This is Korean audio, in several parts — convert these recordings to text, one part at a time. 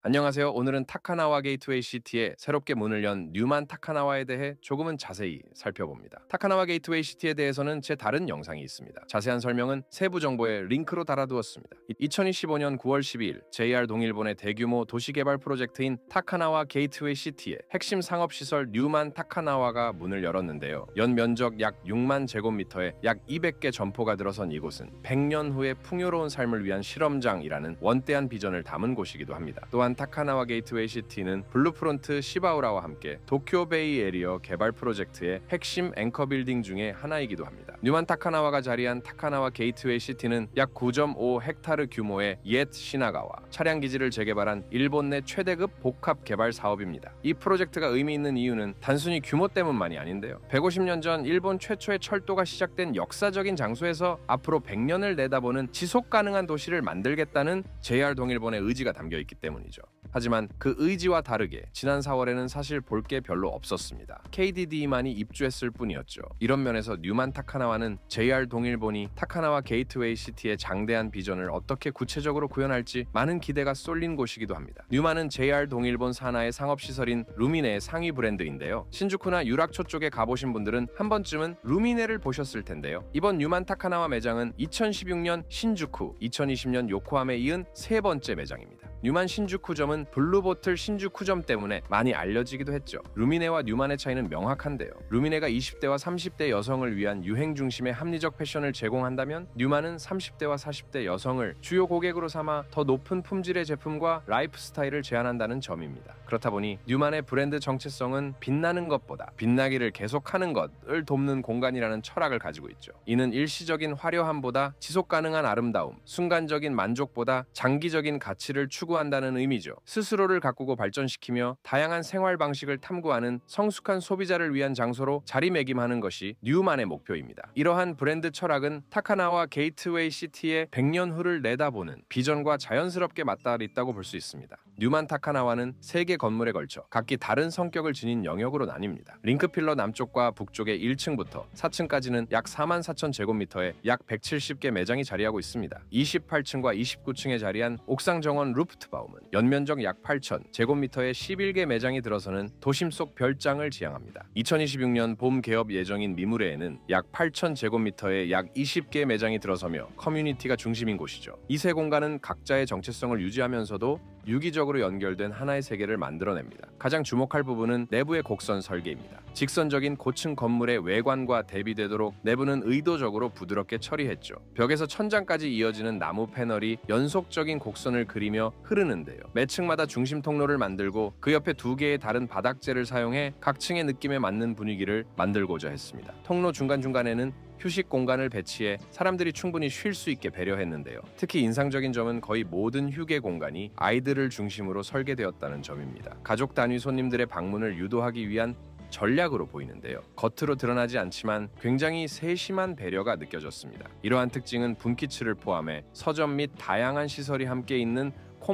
안녕하세요. 오늘은 타카나와 게이트웨이 시티에 새롭게 문을 연 뉴만 타카나와에 대해 조금은 자세히 살펴봅니다. 타카나와 게이트웨이 시티에 대해서는 제 다른 영상이 있습니다. 자세한 설명은 세부 정보에 링크로 달아두었습니다. 2025년 9월 12일 JR 동일본의 대규모 도시개발 프로젝트인 타카나와 게이트웨이 시티의 핵심 상업시설 뉴만 타카나와가 문을 열었는데요. 연 면적 약 6만 제곱미터에 약 200개 점포가 들어선 이곳은 100년 후의 풍요로운 삶을 위한 실험장이라는 원대한 비전을 담은 곳이기도 합니다. 또한 타카나와 게이트웨이 시티는 블루프론트 시바우라와 함께 도쿄베이 에리어 개발 프로젝트의 핵심 앵커 빌딩 중에 하나이기도 합니다. 뉴만 타카나와가 자리한 타카나와 게이트웨이 시티는 약 9.5 헥타르 규모의 옛 시나가와 차량 기지를 재개발한 일본 내 최대급 복합 개발 사업입니다. 이 프로젝트가 의미 있는 이유는 단순히 규모 때문만이 아닌데요. 150년 전 일본 최초의 철도가 시작된 역사적인 장소에서 앞으로 100년을 내다보는 지속 가능한 도시를 만들겠다는 JR 동일본의 의지가 담겨 있기 때문이죠. 하지만 그 의지와 다르게 지난 4월에는 사실 볼 게 별로 없었습니다. KDD만이 입주했을 뿐이었죠. 이런 면에서 뉴만 타카나와는 JR 동일본이 타카나와 게이트웨이 시티의 장대한 비전을 어떻게 구체적으로 구현할지 많은 기대가 쏠린 곳이기도 합니다. 뉴만은 JR 동일본 산하의 상업시설인 루미네의 상위 브랜드인데요. 신주쿠나 유락초 쪽에 가보신 분들은 한 번쯤은 루미네를 보셨을 텐데요. 이번 뉴만 타카나와 매장은 2016년 신주쿠, 2020년 요코함에 이은 세 번째 매장입니다. 뉴만 신주쿠점은 블루보틀 신주쿠점 때문에 많이 알려지기도 했죠. 루미네와 뉴만의 차이는 명확한데요. 루미네가 20대와 30대 여성을 위한 유행 중심의 합리적 패션을 제공한다면 뉴만은 30대와 40대 여성을 주요 고객으로 삼아 더 높은 품질의 제품과 라이프 스타일을 제안한다는 점입니다. 그렇다 보니 뉴만의 브랜드 정체성은 빛나는 것보다 빛나기를 계속하는 것을 돕는 공간이라는 철학을 가지고 있죠. 이는 일시적인 화려함보다 지속 가능한 아름다움, 순간적인 만족보다 장기적인 가치를 추구한다는 의미죠. 스스로를 가꾸고 발전시키며 다양한 생활 방식을 탐구하는 성숙한 소비자를 위한 장소로 자리매김하는 것이 뉴만의 목표입니다. 이러한 브랜드 철학은 타카나와 게이트웨이 시티의 100년 후를 내다보는 비전과 자연스럽게 맞닿아 있다고 볼 수 있습니다. 뉴만 타카나와는 3개 건물에 걸쳐 각기 다른 성격을 지닌 영역으로 나뉩니다. 링크필러 남쪽과 북쪽의 1층부터 4층까지는 약 4만 4천 제곱미터에 약 170개 매장이 자리하고 있습니다. 28층과 29층에 자리한 옥상 정원 루프트바움은 연면적 약 8천 제곱미터에 11개 매장이 들어서는 도심 속 별장을 지향합니다. 2026년 봄 개업 예정인 미무레에는 약 8천 제곱미터에 약 20개 매장이 들어서며 커뮤니티가 중심인 곳이죠. 이 세 공간은 각자의 정체성을 유지하면서도 유기적으로 연결된 하나의 세계를 만들어냅니다. 가장 주목할 부분은 내부의 곡선 설계입니다. 직선적인 고층 건물의 외관과 대비되도록 내부는 의도적으로 부드럽게 처리했죠. 벽에서 천장까지 이어지는 나무 패널이 연속적인 곡선을 그리며 흐르는데요. 매 층마다 중심 통로를 만들고 그 옆에 2개의 다른 바닥재를 사용해 각 층의 느낌에 맞는 분위기를 만들고자 했습니다. 통로 중간중간에는 휴식 공간을 배치해 사람들이 충분히 쉴 수 있게 배려했는데요. 특히 인상적인 점은 거의 모든 휴게 공간이 아이들을 중심으로 설계되었다는 점입니다. 가족 단위 손님들의 방문을 유도하기 위한 전략으로 보이는데요. 겉으로 드러나지 않지만 굉장히 세심한 배려가 느껴졌습니다. 이러한 특징은 분기츠를 포함해 서점 및 다양한 시설이 함께 있는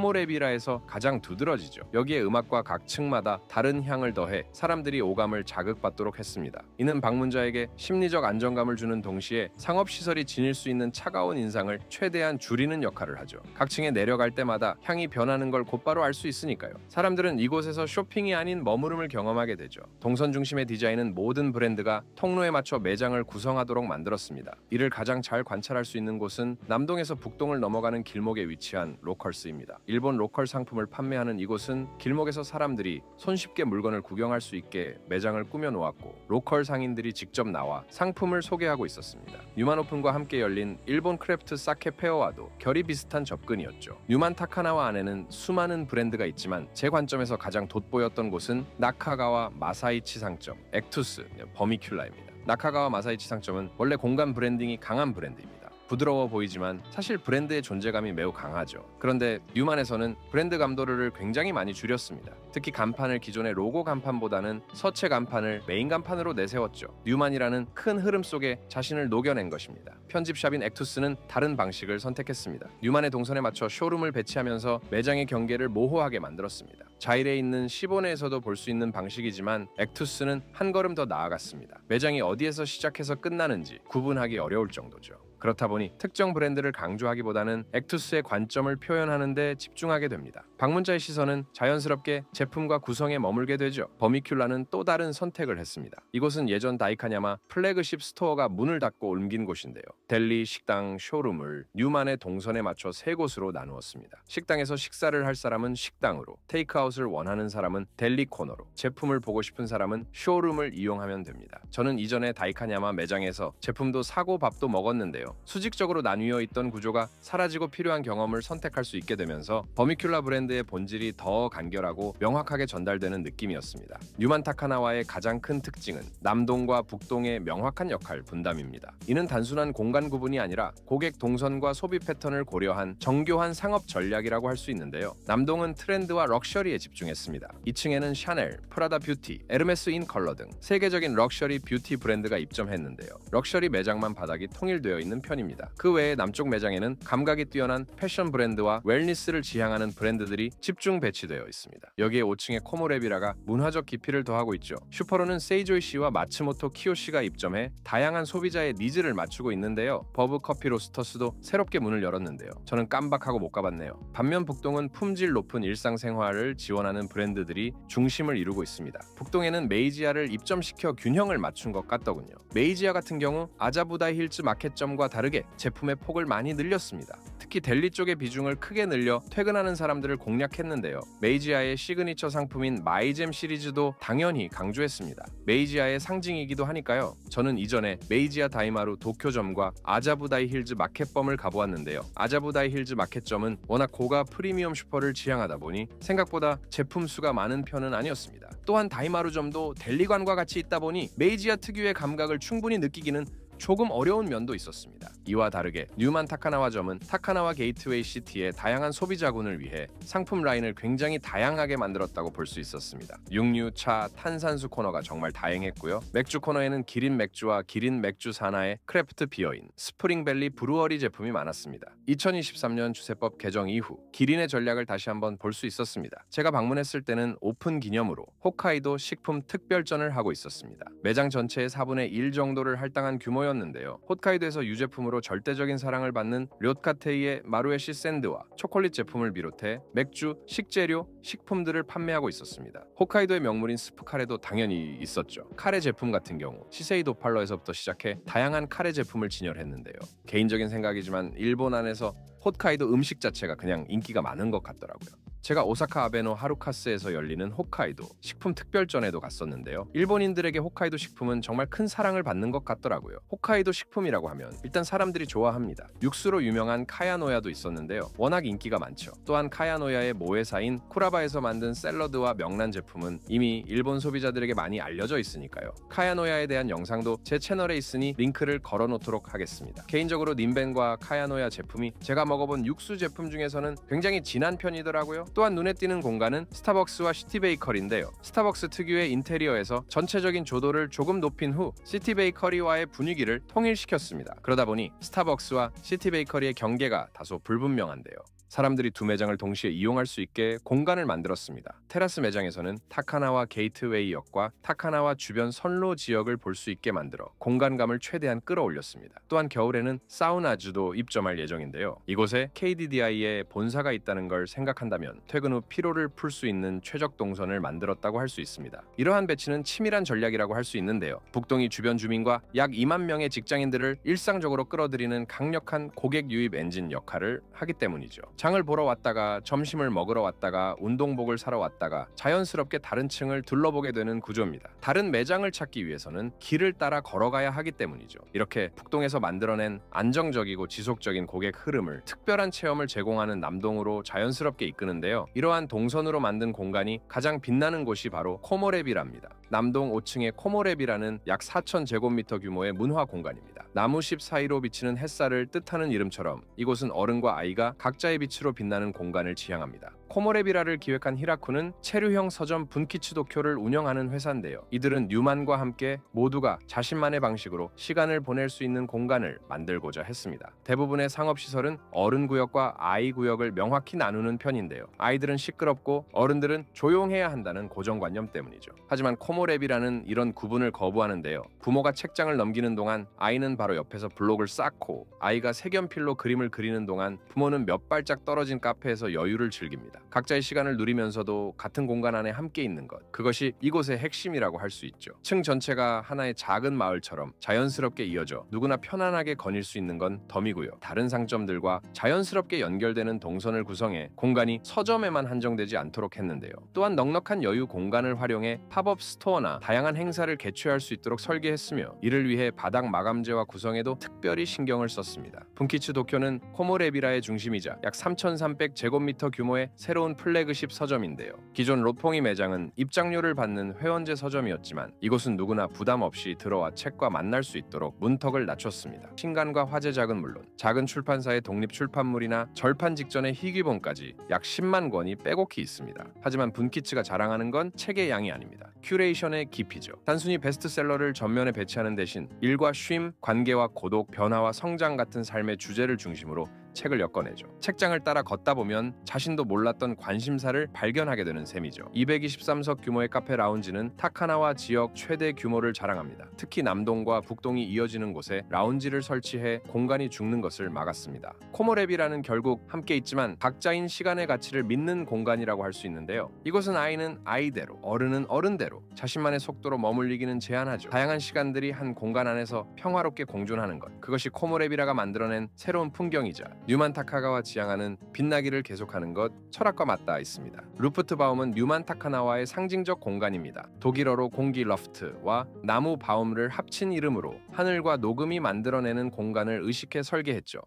코모레비라에서 가장 두드러지죠. 여기에 음악과 각 층마다 다른 향을 더해 사람들이 오감을 자극받도록 했습니다. 이는 방문자에게 심리적 안정감을 주는 동시에 상업시설이 지닐 수 있는 차가운 인상을 최대한 줄이는 역할을 하죠. 각 층에 내려갈 때마다 향이 변하는 걸 곧바로 알 수 있으니까요. 사람들은 이곳에서 쇼핑이 아닌 머무름을 경험하게 되죠. 동선 중심의 디자인은 모든 브랜드가 통로에 맞춰 매장을 구성하도록 만들었습니다. 이를 가장 잘 관찰할 수 있는 곳은 남동에서 북동을 넘어가는 길목에 위치한 로컬스입니다. 일본 로컬 상품을 판매하는 이곳은 길목에서 사람들이 손쉽게 물건을 구경할 수 있게 매장을 꾸며놓았고 로컬 상인들이 직접 나와 상품을 소개하고 있었습니다. 뉴만 오픈과 함께 열린 일본 크래프트 사케 페어와도 결이 비슷한 접근이었죠. 뉴만 타카나와 안에는 수많은 브랜드가 있지만 제 관점에서 가장 돋보였던 곳은 나카가와 마사이치 상점, 액투스, 버미큘라입니다. 나카가와 마사이치 상점은 원래 공간 브랜딩이 강한 브랜드입니다. 부드러워 보이지만 사실 브랜드의 존재감이 매우 강하죠. 그런데 뉴만에서는 브랜드 감도를 굉장히 많이 줄였습니다. 특히 간판을 기존의 로고 간판보다는 서체 간판을 메인 간판으로 내세웠죠. 뉴만이라는 큰 흐름 속에 자신을 녹여낸 것입니다. 편집샵인 액투스는 다른 방식을 선택했습니다. 뉴만의 동선에 맞춰 쇼룸을 배치하면서 매장의 경계를 모호하게 만들었습니다. 자일에 있는 시보네에서도 볼 수 있는 방식이지만 액투스는 한 걸음 더 나아갔습니다. 매장이 어디에서 시작해서 끝나는지 구분하기 어려울 정도죠. 그렇다 보니 특정 브랜드를 강조하기보다는 액투스의 관점을 표현하는 데 집중하게 됩니다. 방문자의 시선은 자연스럽게 제품과 구성에 머물게 되죠. 버미큘라는 또 다른 선택을 했습니다. 이곳은 예전 다이카냐마 플래그십 스토어가 문을 닫고 옮긴 곳인데요. 델리, 식당, 쇼룸을 뉴만의 동선에 맞춰 세 곳으로 나누었습니다. 식당에서 식사를 할 사람은 식당으로, 테이크아웃을 원하는 사람은 델리 코너로, 제품을 보고 싶은 사람은 쇼룸을 이용하면 됩니다. 저는 이전에 다이카냐마 매장에서 제품도 사고 밥도 먹었는데요. 수직적으로 나뉘어 있던 구조가 사라지고 필요한 경험을 선택할 수 있게 되면서 버미큘라 브랜드의 본질이 더 간결하고 명확하게 전달되는 느낌이었습니다. 뉴만 타카나와의 가장 큰 특징은 남동과 북동의 명확한 역할 분담입니다. 이는 단순한 공간 구분이 아니라 고객 동선과 소비 패턴을 고려한 정교한 상업 전략이라고 할 수 있는데요. 남동은 트렌드와 럭셔리에 집중했습니다. 2층에는 샤넬, 프라다 뷰티, 에르메스 인 컬러 등 세계적인 럭셔리 뷰티 브랜드가 입점했는데요. 럭셔리 매장만 바닥이 통일되어 있는 편입니다. 그 외에 남쪽 매장에는 감각이 뛰어난 패션 브랜드와 웰니스를 지향하는 브랜드들이 집중 배치되어 있습니다. 여기에 5층의 코모레비라가 문화적 깊이를 더하고 있죠. 슈퍼로는 세이조이 씨와 마츠모토 키요 씨가 입점해 다양한 소비자의 니즈를 맞추고 있는데요. 버브 커피 로스터스도 새롭게 문을 열었는데요. 저는 깜박하고 못 가봤네요. 반면 북동은 품질 높은 일상생활을 지원하는 브랜드들이 중심을 이루고 있습니다. 북동에는 메이지아를 입점시켜 균형을 맞춘 것 같더군요. 메이지아 같은 경우 아자부다이 힐즈 마켓점과 다르게 제품의 폭을 많이 늘렸습니다. 특히 델리 쪽의 비중을 크게 늘려 퇴근하는 사람들을 공략했는데요. 메이지아의 시그니처 상품인 마이잼 시리즈도 당연히 강조했습니다. 메이지아의 상징이기도 하니까요. 저는 이전에 메이지아 다이마루 도쿄점과 아자부다이 힐즈 마켓점을 가보았는데요. 아자부다이 힐즈 마켓점은 워낙 고가 프리미엄 슈퍼를 지향하다 보니 생각보다 제품 수가 많은 편은 아니었습니다. 또한 다이마루점도 델리관과 같이 있다 보니 메이지아 특유의 감각을 충분히 느끼기는 조금 어려운 면도 있었습니다. 이와 다르게 뉴만 타카나와점은 타카나와 게이트웨이 시티의 다양한 소비자군을 위해 상품 라인을 굉장히 다양하게 만들었다고 볼 수 있었습니다. 육류, 차, 탄산수 코너가 정말 다양했고요. 맥주 코너에는 기린 맥주와 기린 맥주 산하의 크래프트 비어인, 스프링밸리 브루어리 제품이 많았습니다. 2023년 주세법 개정 이후 기린의 전략을 다시 한번 볼 수 있었습니다. 제가 방문했을 때는 오픈 기념으로 홋카이도 식품 특별전을 하고 있었습니다. 매장 전체의 4분의 1 정도를 할당한 규모였는데요. 홋카이도에서 유제품으로 절대적인 사랑을 받는 료카테이의 마루에시 샌드와 초콜릿 제품을 비롯해 맥주, 식재료, 식품들을 판매하고 있었습니다. 홋카이도의 명물인 스프 카레도 당연히 있었죠. 카레 제품 같은 경우 시세이도 팔러에서부터 시작해 다양한 카레 제품을 진열했는데요. 개인적인 생각이지만 일본 안에서 홋카이도 음식 자체가 그냥 인기가 많은 것 같더라고요. 제가 오사카 아베노 하루카스에서 열리는 홋카이도 식품 특별전에도 갔었는데요. 일본인들에게 홋카이도 식품은 정말 큰 사랑을 받는 것 같더라고요. 홋카이도 식품이라고 하면 일단 사람들이 좋아합니다. 육수로 유명한 카야노야도 있었는데요. 워낙 인기가 많죠. 또한 카야노야의 모회사인 쿠라바에서 만든 샐러드와 명란 제품은 이미 일본 소비자들에게 많이 알려져 있으니까요. 카야노야에 대한 영상도 제 채널에 있으니 링크를 걸어놓도록 하겠습니다. 개인적으로 닌벤과 카야노야 제품이 제가 먹어본 육수 제품 중에서는 굉장히 진한 편이더라고요. 또한 눈에 띄는 공간은 스타벅스와 시티베이커리인데요. 스타벅스 특유의 인테리어에서 전체적인 조도를 조금 높인 후 시티베이커리와의 분위기를 통일시켰습니다. 그러다 보니 스타벅스와 시티베이커리의 경계가 다소 불분명한데요. 사람들이 두 매장을 동시에 이용할 수 있게 공간을 만들었습니다. 테라스 매장에서는 타카나와 게이트웨이역과 타카나와 주변 선로 지역을 볼 수 있게 만들어 공간감을 최대한 끌어올렸습니다. 또한 겨울에는 사우나주도 입점할 예정인데요. 이곳에 KDDI의 본사가 있다는 걸 생각한다면 퇴근 후 피로를 풀 수 있는 최적 동선을 만들었다고 할 수 있습니다. 이러한 배치는 치밀한 전략이라고 할 수 있는데요. 북동이 주변 주민과 약 2만 명의 직장인들을 일상적으로 끌어들이는 강력한 고객 유입 엔진 역할을 하기 때문이죠. 장을 보러 왔다가 점심을 먹으러 왔다가 운동복을 사러 왔다가 자연스럽게 다른 층을 둘러보게 되는 구조입니다. 다른 매장을 찾기 위해서는 길을 따라 걸어가야 하기 때문이죠. 이렇게 북동에서 만들어낸 안정적이고 지속적인 고객 흐름을 특별한 체험을 제공하는 남동으로 자연스럽게 이끄는데요. 이러한 동선으로 만든 공간이 가장 빛나는 곳이 바로 코모레비라입니다. 남동 5층의 코모레비라는 약 4,000제곱미터 규모의 문화 공간입니다. 나무십 사이로 비치는 햇살을 뜻하는 이름처럼 이곳은 어른과 아이가 각자의 빛으로 빛나는 공간을 지향합니다. 코모레비라를 기획한 히라쿠는 체류형 서점 분키츠 도쿄를 운영하는 회사인데요. 이들은 뉴만과 함께 모두가 자신만의 방식으로 시간을 보낼 수 있는 공간을 만들고자 했습니다. 대부분의 상업시설은 어른 구역과 아이 구역을 명확히 나누는 편인데요. 아이들은 시끄럽고 어른들은 조용해야 한다는 고정관념 때문이죠. 하지만 코모레비라는 이런 구분을 거부하는데요. 부모가 책장을 넘기는 동안 아이는 바로 옆에서 블록을 쌓고 아이가 색연필로 그림을 그리는 동안 부모는 몇 발짝 떨어진 카페에서 여유를 즐깁니다. 각자의 시간을 누리면서도 같은 공간 안에 함께 있는 것, 그것이 이곳의 핵심이라고 할 수 있죠. 층 전체가 하나의 작은 마을처럼 자연스럽게 이어져 누구나 편안하게 거닐 수 있는 건 덤이고요. 다른 상점들과 자연스럽게 연결되는 동선을 구성해 공간이 서점에만 한정되지 않도록 했는데요. 또한 넉넉한 여유 공간을 활용해 팝업 스토어나 다양한 행사를 개최할 수 있도록 설계했으며, 이를 위해 바닥 마감재와 구성에도 특별히 신경을 썼습니다. 분키츠 도쿄는 코모레비라의 중심이자 약 3,300제곱미터 규모의 새로운 플래그십 서점인데요. 기존 로퐁이 매장은 입장료를 받는 회원제 서점이었지만 이곳은 누구나 부담 없이 들어와 책과 만날 수 있도록 문턱을 낮췄습니다. 신간과 화제작은 물론 작은 출판사의 독립 출판물이나 절판 직전의 희귀본까지 약 10만 권이 빼곡히 있습니다. 하지만 분키츠가 자랑하는 건 책의 양이 아닙니다. 큐레이션의 깊이죠. 단순히 베스트셀러를 전면에 배치하는 대신 일과 쉼, 관계와 고독, 변화와 성장 같은 삶의 주제를 중심으로 책을 엮어내죠. 책장을 따라 걷다 보면 자신도 몰랐던 관심사를 발견하게 되는 셈이죠. 223석 규모의 카페 라운지는 타카나와 지역 최대 규모를 자랑합니다. 특히 남동과 북동이 이어지는 곳에 라운지를 설치해 공간이 죽는 것을 막았습니다. 코모레비라는 결국 함께 있지만 각자인 시간의 가치를 믿는 공간이라고 할 수 있는데요. 이곳은 아이는 아이대로, 어른은 어른대로 자신만의 속도로 머물리기는 제한하죠. 다양한 시간들이 한 공간 안에서 평화롭게 공존하는 것, 그것이 코모레비라가 만들어낸 새로운 풍경이자 뉴만 타카가와 지향하는 빛나기를 계속하는 것, 철학과 맞닿아 있습니다. 루프트바움은 뉴만 타카나와의 상징적 공간입니다. 독일어로 공기 러프트와 나무 바움을 합친 이름으로 하늘과 녹음이 만들어내는 공간을 의식해 설계했죠.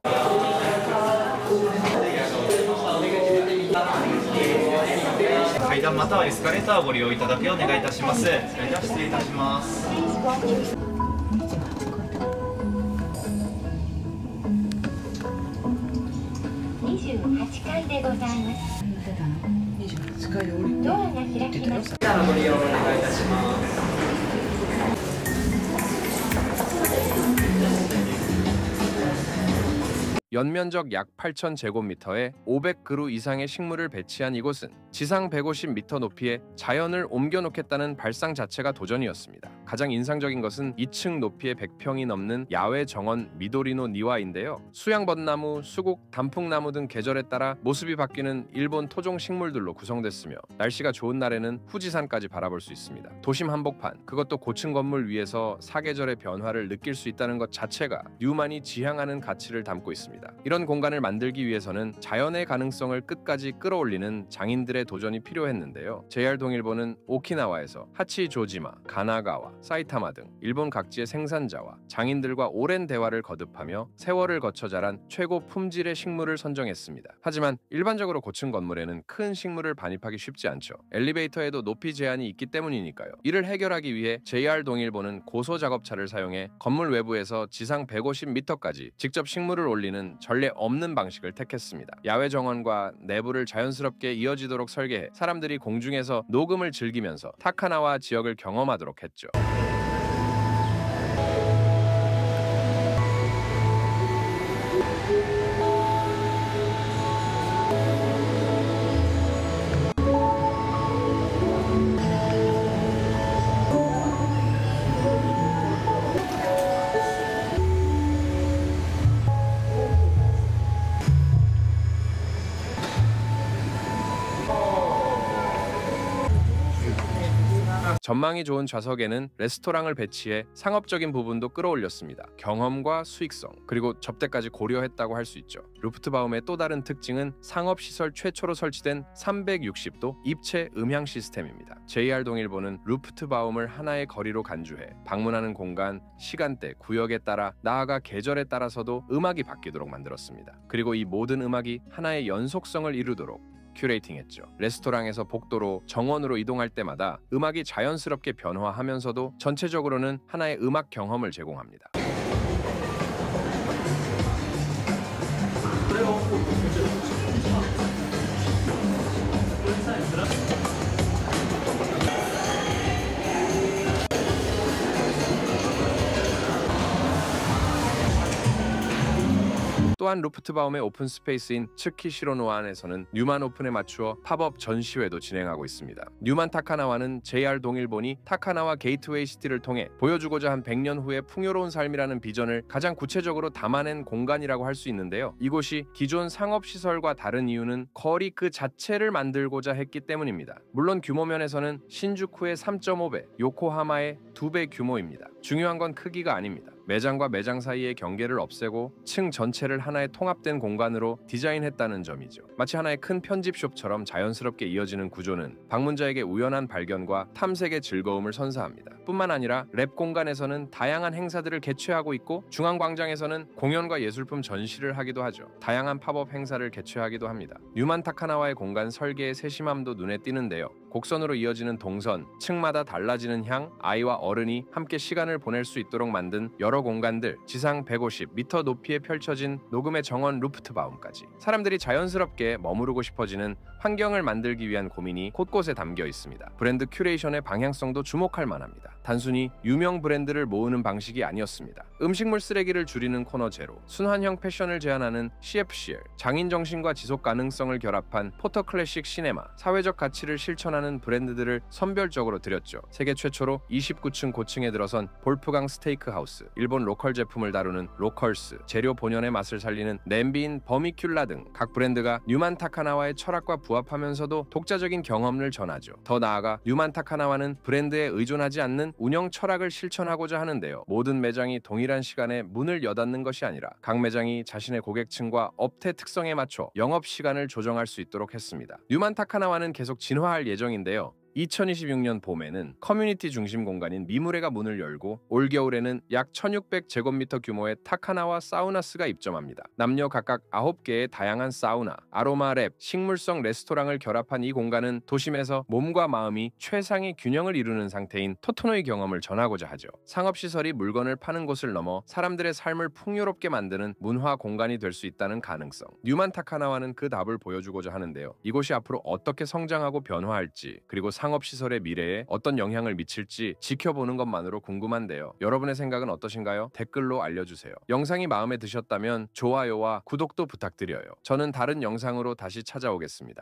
階段またはエスカレーターをご利用いただくようお願いいたします。それでは失礼いたします。28階でございます。28階で降りてドアが開きます。ご利用お願いいたします。 연면적 약 8,000제곱미터에 500그루 이상의 식물을 배치한 이곳은 지상 150m 높이에 자연을 옮겨놓겠다는 발상 자체가 도전이었습니다. 가장 인상적인 것은 2층 높이의 100평이 넘는 야외 정원 미도리노 니와인데요. 수양벚나무, 수국, 단풍나무 등 계절에 따라 모습이 바뀌는 일본 토종 식물들로 구성됐으며 날씨가 좋은 날에는 후지산까지 바라볼 수 있습니다. 도심 한복판, 그것도 고층 건물 위에서 사계절의 변화를 느낄 수 있다는 것 자체가 뉴만이 지향하는 가치를 담고 있습니다. 이런 공간을 만들기 위해서는 자연의 가능성을 끝까지 끌어올리는 장인들의 도전이 필요했는데요. JR 동일보는 오키나와에서 하치조지마, 가나가와, 사이타마 등 일본 각지의 생산자와 장인들과 오랜 대화를 거듭하며 세월을 거쳐 자란 최고 품질의 식물을 선정했습니다. 하지만 일반적으로 고층 건물에는 큰 식물을 반입하기 쉽지 않죠. 엘리베이터에도 높이 제한이 있기 때문이니까요. 이를 해결하기 위해 JR 동일보는 고소 작업차를 사용해 건물 외부에서 지상 150m까지 직접 식물을 올리는 전례 없는 방식을 택했습니다. 야외 정원과 내부를 자연스럽게 이어지도록 설계해 사람들이 공중에서 녹음을 즐기면서 타카나와 지역을 경험하도록 했죠. 전망이 좋은 좌석에는 레스토랑을 배치해 상업적인 부분도 끌어올렸습니다. 경험과 수익성, 그리고 접대까지 고려했다고 할 수 있죠. 루프트바움의 또 다른 특징은 상업시설 최초로 설치된 360도 입체 음향 시스템입니다. JR 동일보는 루프트바움을 하나의 거리로 간주해 방문하는 공간, 시간대, 구역에 따라 나아가 계절에 따라서도 음악이 바뀌도록 만들었습니다. 그리고 이 모든 음악이 하나의 연속성을 이루도록 큐레이팅했죠. 레스토랑에서 복도로 정원으로 이동할 때마다 음악이 자연스럽게 변화하면서도 전체적으로는 하나의 음악 경험을 제공합니다. 또 또한 루프트바움의 오픈 스페이스인 츠키시로노안에서는 뉴만 오픈에 맞추어 팝업 전시회도 진행하고 있습니다. 뉴만 타카나와는 JR 동일본이 타카나와 게이트웨이 시티를 통해 보여주고자 한 100년 후의 풍요로운 삶이라는 비전을 가장 구체적으로 담아낸 공간이라고 할 수 있는데요. 이곳이 기존 상업시설과 다른 이유는 거리 그 자체를 만들고자 했기 때문입니다. 물론 규모 면에서는 신주쿠의 3.5배, 요코하마의 2배 규모입니다. 중요한 건 크기가 아닙니다. 매장과 매장 사이의 경계를 없애고 층 전체를 하나의 통합된 공간으로 디자인했다는 점이죠. 마치 하나의 큰 편집숍처럼 자연스럽게 이어지는 구조는 방문자에게 우연한 발견과 탐색의 즐거움을 선사합니다. 뿐만 아니라 랩 공간에서는 다양한 행사들을 개최하고 있고 중앙 광장에서는 공연과 예술품 전시를 하기도 하죠. 다양한 팝업 행사를 개최하기도 합니다. 뉴만 타카나와의 공간 설계의 세심함도 눈에 띄는데요. 곡선으로 이어지는 동선, 층마다 달라지는 향, 아이와 어른이 함께 시간을 보낼 수 있도록 만든 여러 공간들, 지상 150m 높이에 펼쳐진 녹음의 정원 루프트바움까지 사람들이 자연스럽게 머무르고 싶어지는 환경을 만들기 위한 고민이 곳곳에 담겨 있습니다. 브랜드 큐레이션의 방향성도 주목할 만합니다. 단순히 유명 브랜드를 모으는 방식이 아니었습니다. 음식물 쓰레기를 줄이는 코너 제로, 순환형 패션을 제안하는 CFCL, 장인 정신과 지속 가능성을 결합한 포터 클래식 시네마, 사회적 가치를 실천하는 브랜드들을 선별적으로 들였죠. 세계 최초로 29층 고층에 들어선 볼프강 스테이크하우스, 일본 로컬 제품을 다루는 로컬스, 재료 본연의 맛을 살리는 냄비인 버미큘라 등 각 브랜드가 뉴만 타카나와의 철학과 부합하면서도 독자적인 경험을 전하죠. 더 나아가 뉴만 타카나와는 브랜드에 의존하지 않는 운영 철학을 실천하고자 하는데요. 모든 매장이 동일한 시간에 문을 여닫는 것이 아니라 각 매장이 자신의 고객층과 업태 특성에 맞춰 영업 시간을 조정할 수 있도록 했습니다. 뉴만 타카나와는 계속 진화할 예정인데요. 2026년 봄에는 커뮤니티 중심 공간인 미무레가 문을 열고 올겨울에는 약 1600제곱미터 규모의 타카나와 사우나스가 입점합니다. 남녀 각각 9개의 다양한 사우나, 아로마 랩, 식물성 레스토랑을 결합한 이 공간은 도심에서 몸과 마음이 최상의 균형을 이루는 상태인 토토노이 경험을 전하고자 하죠. 상업시설이 물건을 파는 곳을 넘어 사람들의 삶을 풍요롭게 만드는 문화 공간이 될 수 있다는 가능성. 뉴만 타카나와는 그 답을 보여주고자 하는데요. 이곳이 앞으로 어떻게 성장하고 변화할지, 그리고 상업시설의 미래에 어떤 영향을 미칠지 지켜보는 것만으로 궁금한데요. 여러분의 생각은 어떠신가요? 댓글로 알려주세요. 영상이 마음에 드셨다면 좋아요와 구독도 부탁드려요. 저는 다른 영상으로 다시 찾아오겠습니다.